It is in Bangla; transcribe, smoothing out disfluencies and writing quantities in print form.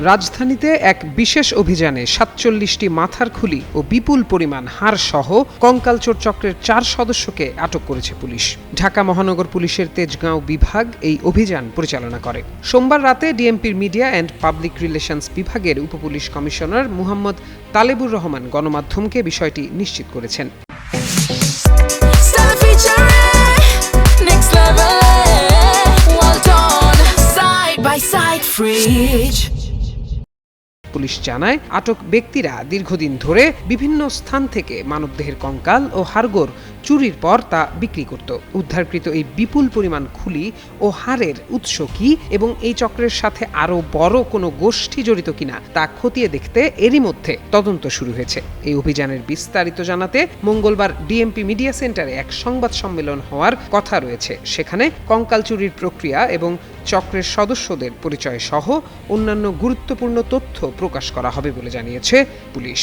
রাজধানীতে এক বিশেষ অভিযানে ৪৭টি মাথার খুলি ও বিপুল পরিমাণ হাড় সহ কঙ্কালচোর চক্রের ৪ সদস্যকে আটক করেছে পুলিশ। ঢাকা মহানগর পুলিশের তেজগাঁও বিভাগ এই অভিযান পরিচালনা করে। সোমবার রাতে ডিএমপির মিডিয়া অ্যান্ড পাবলিক রিলেশনস বিভাগের উপপুলিশ কমিশনার মুহাম্মদ তালেবুর রহমান গণমাধ্যমকে বিষয়টি নিশ্চিত করেছেন। পুলিশ জানায়, আটক ব্যক্তিরা দীর্ঘদিন ধরে বিভিন্ন স্থান থেকে মানবদেহের কঙ্কাল ও হাড়গোড় চুরির পর তা বিক্রি করত। উদ্ধারকৃত এই বিপুল পরিমাণ খুলি ও হাড়ের উৎস কি এবং এই চক্রের সাথে আরও বড় কোনো গোষ্ঠী জড়িত কিনা তা খতিয়ে দেখতে এরই মধ্যে তদন্ত শুরু হয়েছে। এই অভিযানের বিস্তারিত জানাতে মঙ্গলবার ডিএমপি মিডিয়া সেন্টারে এক সংবাদ সম্মেলন হওয়ার কথা রয়েছে। সেখানে কঙ্কাল চুরির প্রক্রিয়া এবং চক্রের সদস্যদের পরিচয় সহ অন্যান্য গুরুত্বপূর্ণ তথ্য প্রকাশ করা হবে বলে জানিয়েছে পুলিশ।